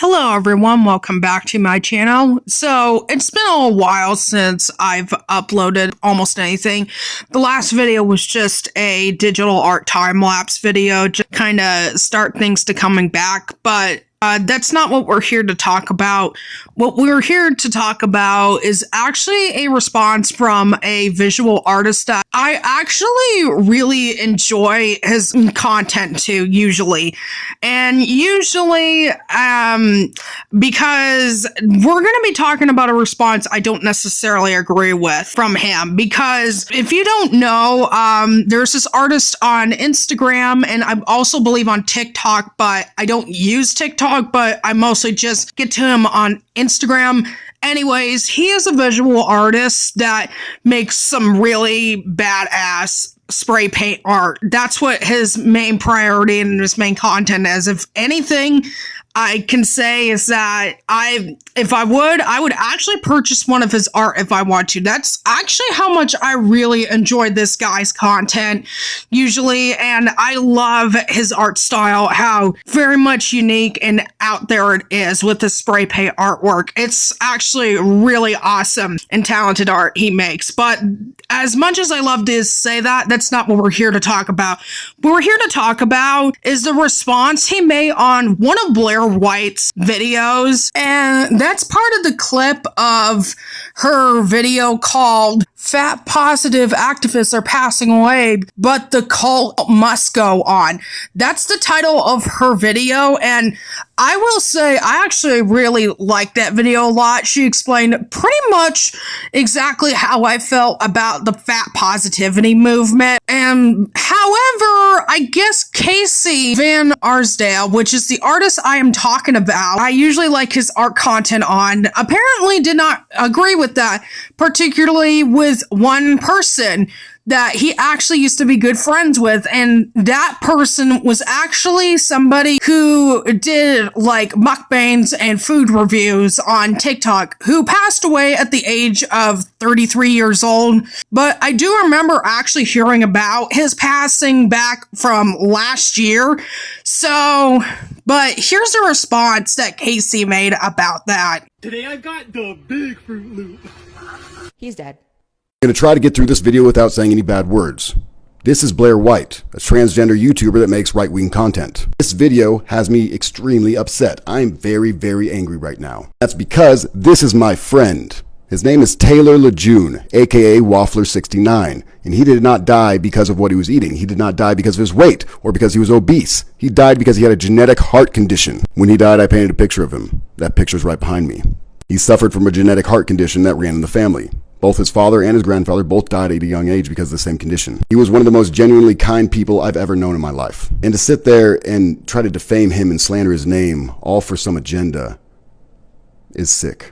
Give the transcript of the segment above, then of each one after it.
Hello everyone, welcome back to my channel. So it's been a while since I've uploaded almost anything. The last video was just a digital art time-lapse video, just kind of start things to coming back, but that's not what we're here to talk about. What we're here to talk about is actually a response from a visual artist that I actually really enjoy his content too, usually. And usually, because we're going to be talking about a response I don't necessarily agree with from him. Because if you don't know, there's this artist on Instagram, and I also believe on TikTok, but I don't use TikTok, but I mostly just get to him on Instagram. Anyways, he is a visual artist that makes some really badass spray paint art. That's what his main priority and his main content is. If anything, I can say is that I would actually purchase one of his art if I want to. That's actually how much I really enjoy this guy's content usually, and I love his art style, how very much unique and out there it is with the spray paint artwork. It's actually really awesome and talented art he makes, but as much as I love to say that, that's not what we're here to talk about. What we're here to talk about is the response he made on one of Blaire White's videos, and that's part of the clip of her video called "Fat Positive Activists Are Passing Away, but the Cult Must Go On." That's the title of her video, and I will say I actually really liked that video a lot. She explained pretty much exactly how I felt about the fat positivity movement. And however, I guess Casey Van Arsdale, which is the artist I am talking about, I usually like his art content on, apparently did not agree with that, particularly with one person that he actually used to be good friends with, and that person was actually somebody who did like mukbangs and food reviews on TikTok, who passed away at the age of 33 years old. But I do remember actually hearing about his passing back from last year. So, but here's a response that Casey made about that. Today I got the big Fruit Loop. He's dead. I'm going to try to get through this video without saying any bad words. This is Blaire White, a transgender YouTuber that makes right-wing content. This video has me extremely upset. I'm very, very angry right now. That's because this is my friend. His name is Taylor Lejeune, aka Waffler69, and he did not die because of what he was eating. He did not die because of his weight or because he was obese. He died because he had a genetic heart condition. When he died, I painted a picture of him. That picture's right behind me. He suffered from a genetic heart condition that ran in the family. Both his father and his grandfather both died at a young age because of the same condition. He was one of the most genuinely kind people I've ever known in my life. And to sit there and try to defame him and slander his name, all for some agenda, is sick.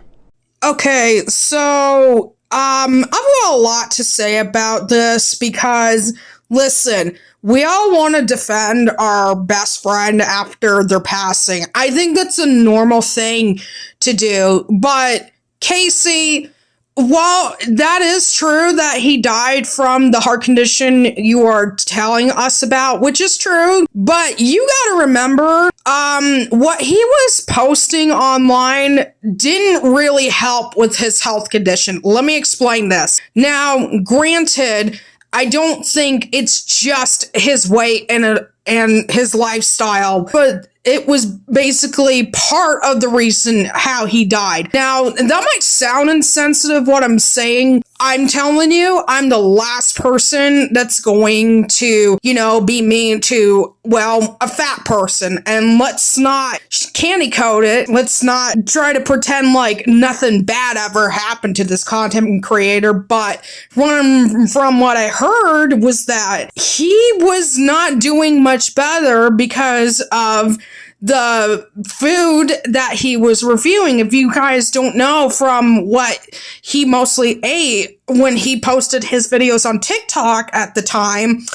Okay, so I've got a lot to say about this because, listen, we all want to defend our best friend after their passing. I think that's a normal thing to do, but Casey, while that is true that he died from the heart condition you are telling us about, which is true, but you gotta remember, what he was posting online didn't really help with his health condition. Let me explain this. Now, granted, I don't think it's just his weight and his lifestyle, but it was basically part of the reason how he died. Now, that might sound insensitive, what I'm saying. I'm telling you, I'm the last person that's going to, be mean to, well, a fat person. And let's not candy coat it. Let's not try to pretend like nothing bad ever happened to this content creator. But from what I heard was that he was not doing much better because of the food that he was reviewing. If you guys don't know from what he mostly ate when he posted his videos on TikTok at the time,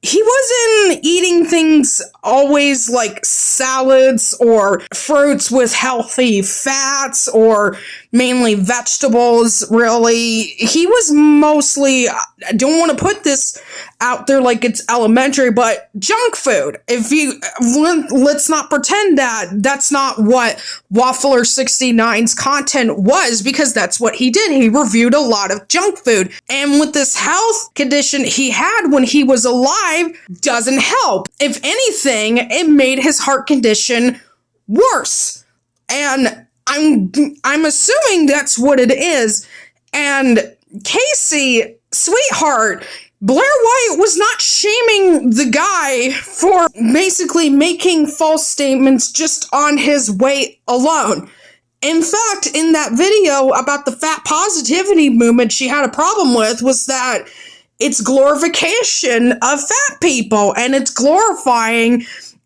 he wasn't eating things always like salads or fruits with healthy fats or mainly vegetables, really. He was mostly, I don't want to put this out there like it's elementary, but junk food. Let's not pretend that that's not what Waffler 69's content was, because that's what he did. He reviewed a lot of junk food. And with this health condition he had when he was alive, doesn't help. If anything, it made his heart condition worse. And I'm assuming that's what it is. And Casey, sweetheart, Blaire White was not shaming the guy for basically making false statements just on his weight alone. In fact, in that video about the fat positivity movement she had a problem with was that it's glorification of fat people, and it's glorifying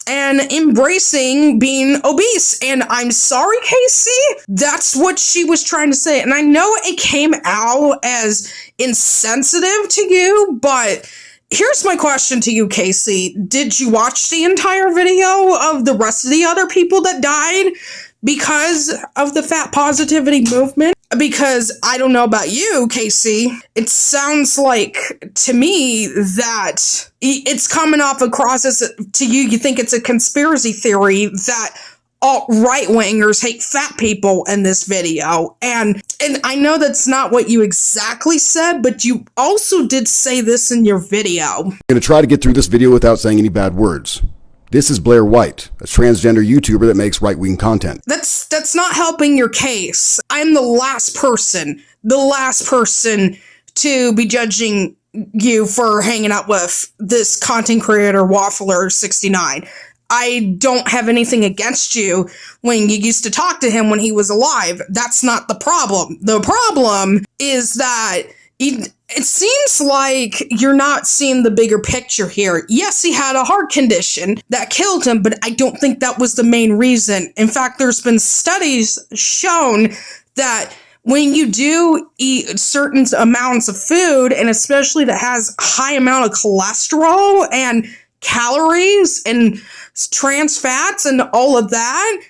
and embracing being obese. And I'm sorry, Casey, that's what she was trying to say. And I know it came out as insensitive to you, but here's my question to you, Casey. Did you watch the entire video of the rest of the other people that died because of the fat positivity movement? Because I don't know about you, Casey, it sounds like to me that it's coming off across as to you think it's a conspiracy theory that all right-wingers hate fat people in this video. And I know that's not what you exactly said, but you also did say this in your video. I'm going to try to get through this video without saying any bad words. This is Blaire White, a transgender YouTuber that makes right-wing content. That's not helping your case. I'm the last person to be judging you for hanging out with this content creator, Waffler 69. I don't have anything against you when you used to talk to him when he was alive. That's not the problem. The problem is that it seems like you're not seeing the bigger picture here. Yes, he had a heart condition that killed him, but I don't think that was the main reason. In fact, there's been studies shown that when you do eat certain amounts of food, and especially that has a high amount of cholesterol and calories and trans fats and all of that,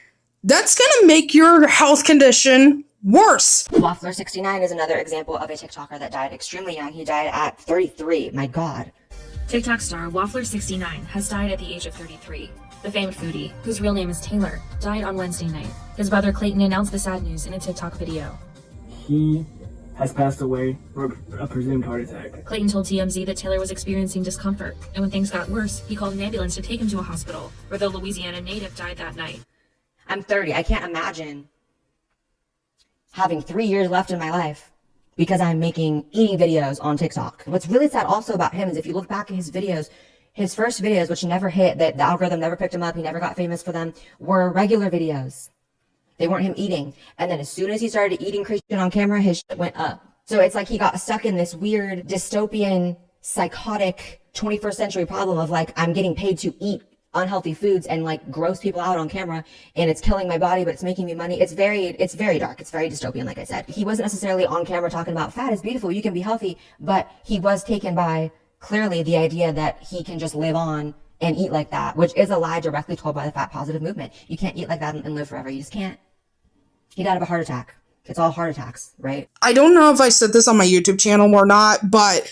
that's going to make your health condition worse. Waffler 69 is another example of a TikToker that died extremely young. He died at 33. My God. TikTok star Waffler 69 has died at the age of 33. The famed foodie, whose real name is Taylor, died on Wednesday night. His brother Clayton announced the sad news in a TikTok video. He has passed away from a presumed heart attack. Clayton told TMZ that Taylor was experiencing discomfort, and when things got worse, he called an ambulance to take him to a hospital, where the Louisiana native died that night. I'm 30. I can't imagine having 3 years left in my life because I'm making eating videos on TikTok. What's really sad also about him is if you look back at his videos, his first videos, which never hit, that the algorithm never picked him up, he never got famous for them, were regular videos. They weren't him eating. And then as soon as he started eating Christian on camera, his shit went up. So it's like he got stuck in this weird dystopian, psychotic 21st century problem of like, I'm getting paid to eat unhealthy foods and like gross people out on camera, and it's killing my body, but it's making me money. It's very dark. It's very dystopian. Like I said, he wasn't necessarily on camera talking about fat is beautiful, you can be healthy, but he was taken by clearly the idea that he can just live on and eat like that, which is a lie directly told by the fat positive movement. You can't eat like that and live forever. You just can't. He died of a heart attack. It's all heart attacks, right? I don't know if I said this on my YouTube channel or not, but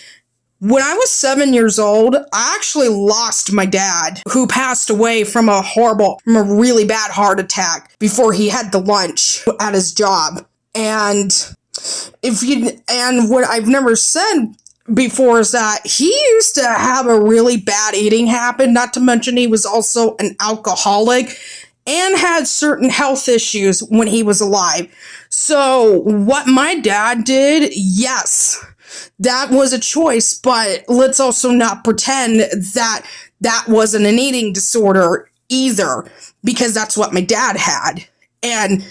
when I was 7 years old, I actually lost my dad, who passed away from a really bad heart attack before he had the lunch at his job. And what I've never said before is that he used to have a really bad eating habit, not to mention he was also an alcoholic and had certain health issues when he was alive. So what my dad did, yes, that was a choice, but let's also not pretend that that wasn't an eating disorder either, because that's what my dad had. And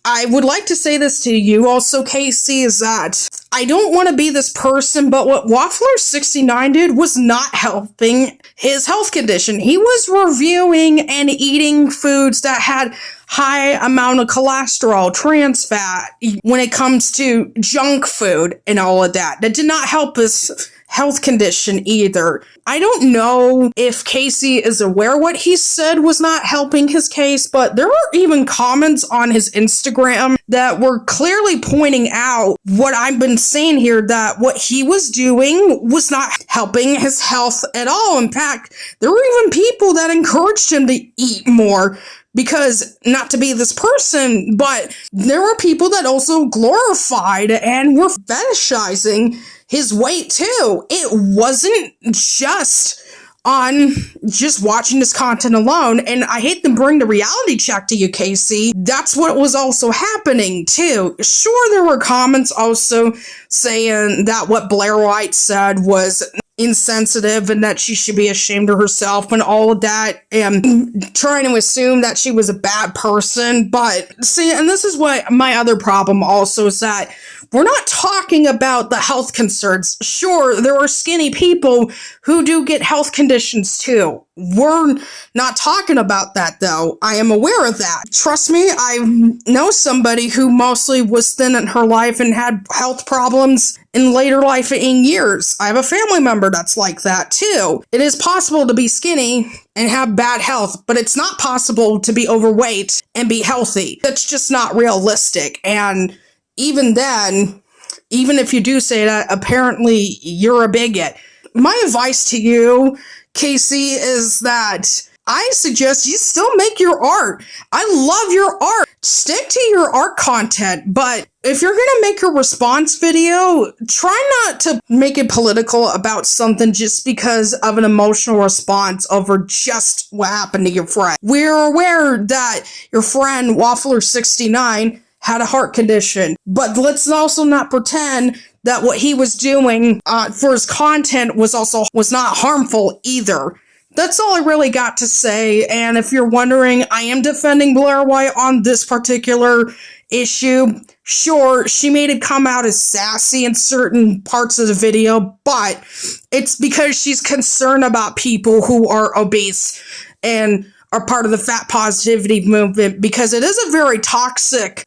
I would like to say this to you also, Casey, is that I don't want to be this person, but what Waffler 69 did was not helping his health condition. He was reviewing and eating foods that had high amount of cholesterol, trans fat, when it comes to junk food and all of that. That did not help his health condition either. I don't know if Casey is aware what he said was not helping his case, but there were even comments on his Instagram that were clearly pointing out what I've been saying here, that what he was doing was not helping his health at all. In fact, there were even people that encouraged him to eat more. Because, not to be this person, but there were people that also glorified and were fetishizing his weight too. It wasn't just on just watching his content alone. And I hate to bring the reality check to you, Casey. That's what was also happening too. Sure, there were comments also saying that what Blaire White said was insensitive and that she should be ashamed of herself and all of that, and trying to assume that she was a bad person. But see, and this is what my other problem also is, that we're not talking about the health concerns. Sure, there are skinny people who do get health conditions too. We're not talking about that though. I am aware of that. Trust me, I know somebody who mostly was thin in her life and had health problems in later life in years. I have a family member that's like that too. It is possible to be skinny and have bad health, but it's not possible to be overweight and be healthy. That's just not realistic. And even then, even if you do say that, apparently you're a bigot. My advice to you, Casey, is that I suggest you still make your art. I love your art. Stick to your art content, but if you're gonna make a response video, try not to make it political about something just because of an emotional response over just what happened to your friend. We're aware that your friend, Waffler69, had a heart condition, but let's also not pretend that what he was doing for his content was not harmful either. That's all I really got to say. And if you're wondering, I am defending Blaire White on this particular issue. Sure, she made it come out as sassy in certain parts of the video, but it's because she's concerned about people who are obese and are part of the fat positivity movement, because it is a very toxic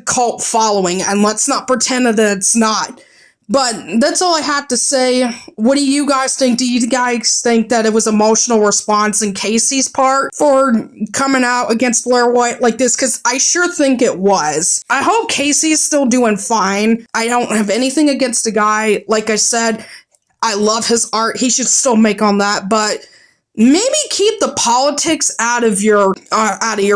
cult following, and let's not pretend that it's not. But that's all I have to say. What do you guys think? Do you guys think that it was emotional response in Casey's part for coming out against Blaire White like this? Because I sure think it was. I hope Casey's still doing fine. I don't have anything against the guy. Like I said, I love his art. He should still make on that, but maybe keep the politics out of your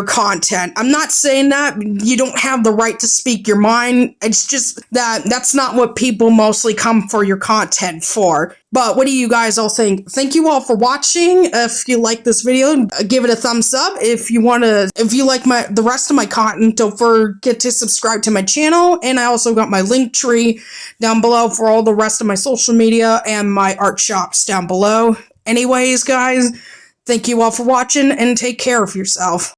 content. I'm not saying that you don't have the right to speak your mind. It's just that that's not what people mostly come for your content for. But what do you guys all think? Thank you all for watching. If you like this video, give it a thumbs up. If you like the rest of my content, don't forget to subscribe to my channel. And I also got my link tree down below for all the rest of my social media and my art shops down below. Anyways, guys, thank you all for watching and take care of yourself.